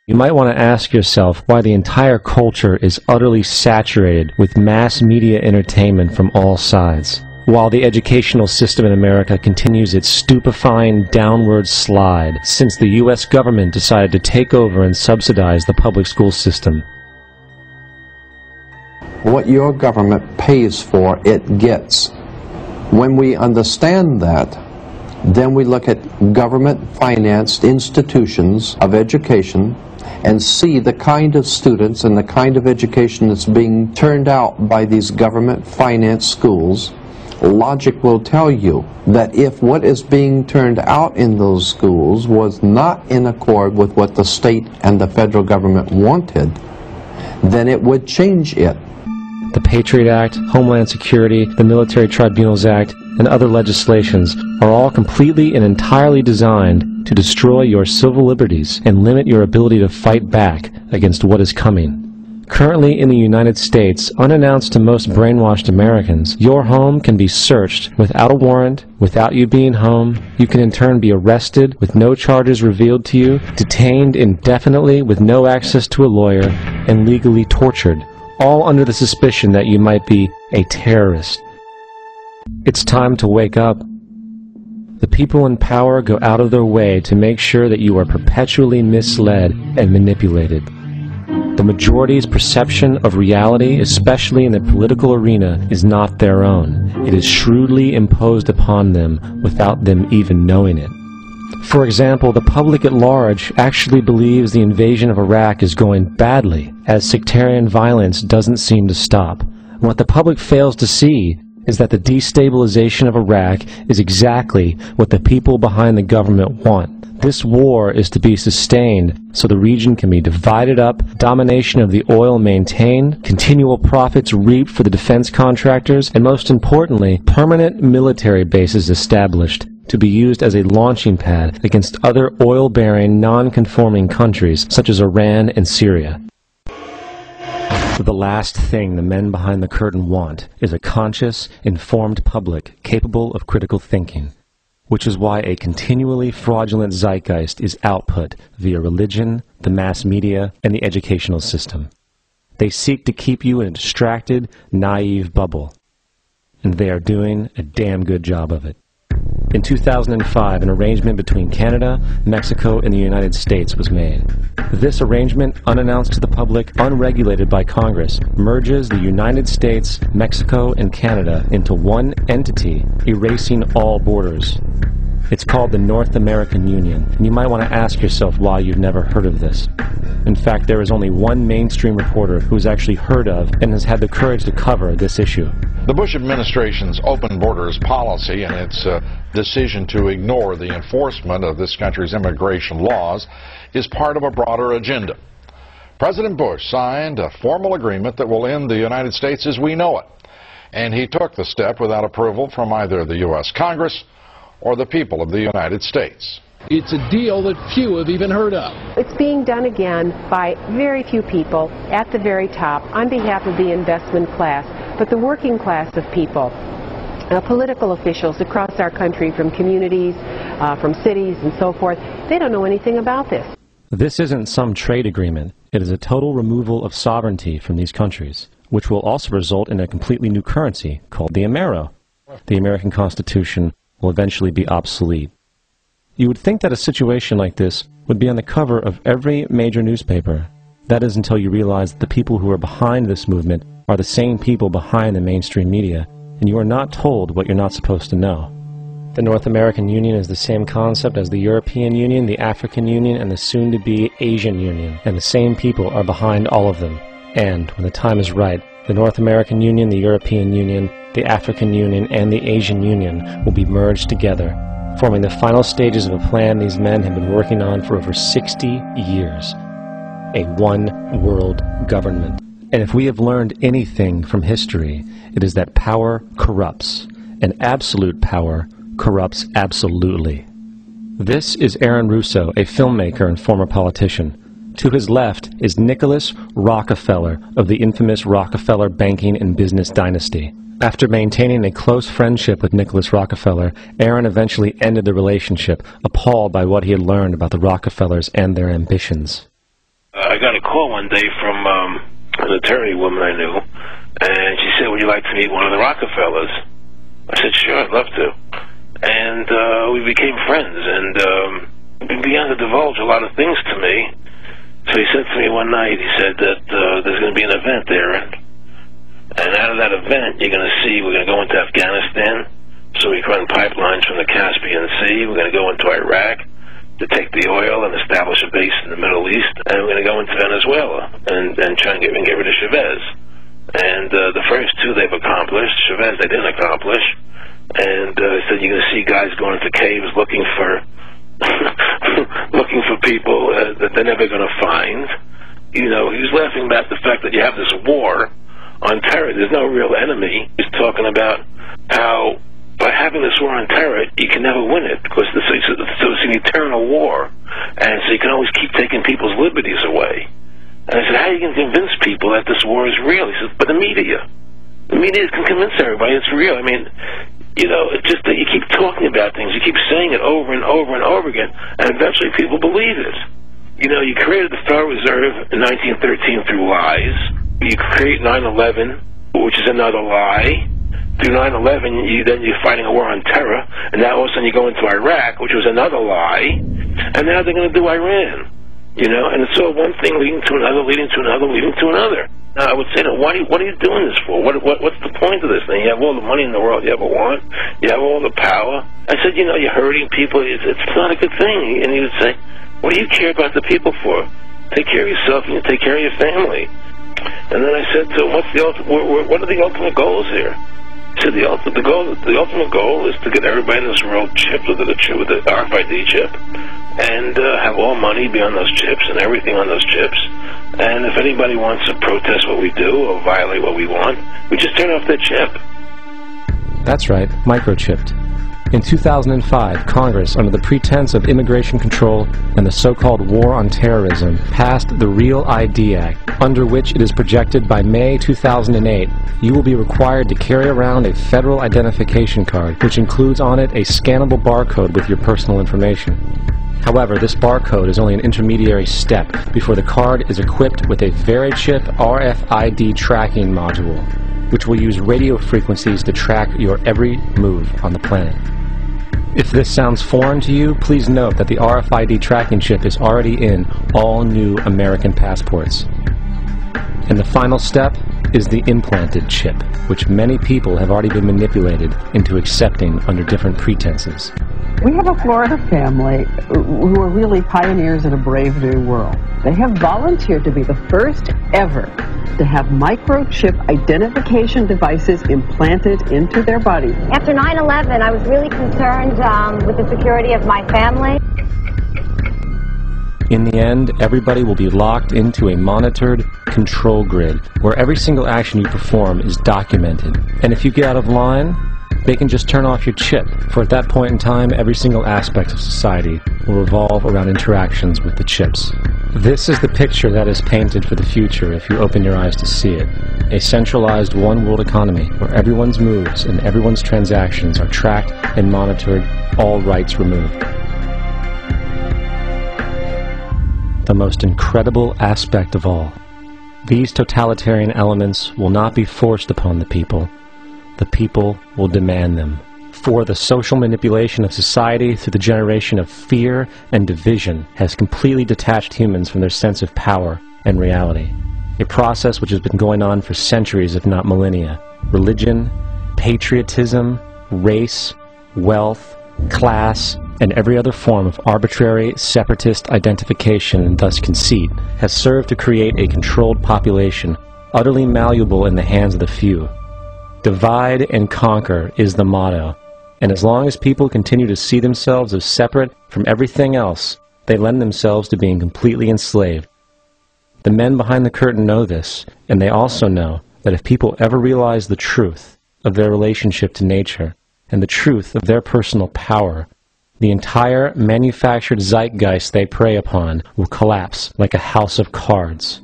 You might want to ask yourself why the entire culture is utterly saturated with mass media entertainment from all sides, while the educational system in America continues its stupefying downward slide since the U.S. government decided to take over and subsidize the public school system. What your government pays for, it gets. When we understand that, then we look at government-financed institutions of education and see the kind of students and the kind of education that's being turned out by these government-financed schools. Logic will tell you that if what is being turned out in those schools was not in accord with what the state and the federal government wanted, then it would change it. The Patriot Act, Homeland Security, the Military Tribunals Act, and other legislations are all completely and entirely designed to destroy your civil liberties and limit your ability to fight back against what is coming. Currently in the United States, unannounced to most brainwashed Americans, your home can be searched without a warrant, without you being home. You can in turn be arrested with no charges revealed to you, detained indefinitely with no access to a lawyer, and legally tortured, all under the suspicion that you might be a terrorist. It's time to wake up. The people in power go out of their way to make sure that you are perpetually misled and manipulated. The majority's perception of reality, especially in the political arena, is not their own. It is shrewdly imposed upon them without them even knowing it. For example, the public at large actually believes the invasion of Iraq is going badly, as sectarian violence doesn't seem to stop. What the public fails to see is that the destabilization of Iraq is exactly what the people behind the government want. This war is to be sustained so the region can be divided up, domination of the oil maintained, continual profits reaped for the defense contractors, and most importantly, permanent military bases established to be used as a launching pad against other oil-bearing, non-conforming countries such as Iran and Syria. The last thing the men behind the curtain want is a conscious, informed public capable of critical thinking, which is why a continually fraudulent zeitgeist is output via religion, the mass media, and the educational system. They seek to keep you in a distracted, naive bubble, and they are doing a damn good job of it. In 2005, an arrangement between Canada, Mexico, and the United States was made. This arrangement, unannounced to the public, unregulated by Congress, merges the United States, Mexico, and Canada into one entity, erasing all borders. It's called the North American Union, and you might want to ask yourself why you've never heard of this. In fact, there is only one mainstream reporter who has actually heard of and has had the courage to cover this issue. The Bush administration's open borders policy and its decision to ignore the enforcement of this country's immigration laws is part of a broader agenda. President Bush signed a formal agreement that will end the United States as we know it, and he took the step without approval from either the U.S. Congress or the people of the United States. It's a deal that few have even heard of. It's being done again by very few people at the very top on behalf of the investment class, but the working class of people, political officials across our country from communities, from cities and so forth, they don't know anything about this. This isn't some trade agreement. It is a total removal of sovereignty from these countries, which will also result in a completely new currency called the Amero. The American Constitution will eventually be obsolete. You would think that a situation like this would be on the cover of every major newspaper. That is until you realize that the people who are behind this movement are the same people behind the mainstream media, and you are not told what you're not supposed to know. The North American Union is the same concept as the European Union, the African Union, and the soon-to-be Asian Union, and the same people are behind all of them. And, when the time is right, the North American Union, the European Union, the African Union, and the Asian Union will be merged together, forming the final stages of a plan these men have been working on for over 60 years. A one-world government. And if we have learned anything from history, it is that power corrupts, and absolute power corrupts absolutely. This is Aaron Russo, a filmmaker and former politician. To his left is Nicholas Rockefeller of the infamous Rockefeller banking and business dynasty. After maintaining a close friendship with Nicholas Rockefeller, Aaron eventually ended the relationship, appalled by what he had learned about the Rockefellers and their ambitions. I got a call one day from an attorney woman I knew, and she said, would you like to meet one of the Rockefellers? I said, sure, I'd love to. And we became friends, and he began to divulge a lot of things to me. So he said to me one night, he said that there's going to be an event there, and out of that event, you're going to see, we're going to go into Afghanistan, so we can run pipelines from the Caspian Sea. We're going to go into Iraq to take the oil and establish a base in the Middle East, and we're going to go into Venezuela and try and get rid of Chavez. And the first two they've accomplished. Chavez they didn't accomplish. And said you're going to see guys going into caves looking for looking for people that they're never going to find. You know, he was laughing about the fact that you have this war on terror. There's no real enemy. He's talking about how by having this war on terror, you can never win it because so it's an eternal war, and so you can always keep taking people's liberties away. And I said, how are you going to convince people that this war is real? He says, but the media can convince everybody it's real. I mean, you know, it's just that you keep talking about things, you keep saying it over and over and over again, and eventually people believe it. You know, you created the Federal Reserve in 1913 through lies. You create 9/11, which is another lie. Through 9/11, you're fighting a war on terror, and now all of a sudden you go into Iraq, which was another lie, and now they're going to do Iran. You know, and it's all one thing leading to another, leading to another, leading to another. Now, I would say, what are you doing this for? What's the point of this thing? You have all the money in the world you ever want. You have all the power. I said, you know, you're hurting people. It's not a good thing. And he would say, what do you care about the people for? Take care of yourself and you take care of your family. And then I said to him, what are the ultimate goals here? He said, the ultimate goal is to get everybody in this world chipped with the RFID chip, and have all money be on those chips and everything on those chips. And if anybody wants to protest what we do or violate what we want, we just turn off their chip. That's right, microchipped. In 2005, Congress, under the pretense of immigration control and the so-called war on terrorism, passed the REAL ID Act, under which it is projected by May 2008 you will be required to carry around a federal identification card, which includes on it a scannable barcode with your personal information. However, this barcode is only an intermediary step before the card is equipped with a VeriChip RFID tracking module, which will use radio frequencies to track your every move on the planet. If this sounds foreign to you, please note that the RFID tracking chip is already in all new American passports. And the final step is the implanted chip, which many people have already been manipulated into accepting under different pretenses. We have a Florida family who are really pioneers in a brave new world. They have volunteered to be the first ever to have microchip identification devices implanted into their body. After 9/11, I was really concerned with the security of my family. In the end, everybody will be locked into a monitored control grid where every single action you perform is documented. And if you get out of line, they can just turn off your chip, for at that point in time, every single aspect of society will revolve around interactions with the chips. This is the picture that is painted for the future if you open your eyes to see it. A centralized one-world economy where everyone's moves and everyone's transactions are tracked and monitored, all rights removed. The most incredible aspect of all. These totalitarian elements will not be forced upon the people. The people will demand them. For the social manipulation of society through the generation of fear and division has completely detached humans from their sense of power and reality. A process which has been going on for centuries, if not millennia. Religion, patriotism, race, wealth, class, and every other form of arbitrary, separatist identification and thus conceit has served to create a controlled population, utterly malleable in the hands of the few. Divide and conquer is the motto, and as long as people continue to see themselves as separate from everything else, they lend themselves to being completely enslaved. The men behind the curtain know this, and they also know that if people ever realize the truth of their relationship to nature and the truth of their personal power, the entire manufactured zeitgeist they prey upon will collapse like a house of cards.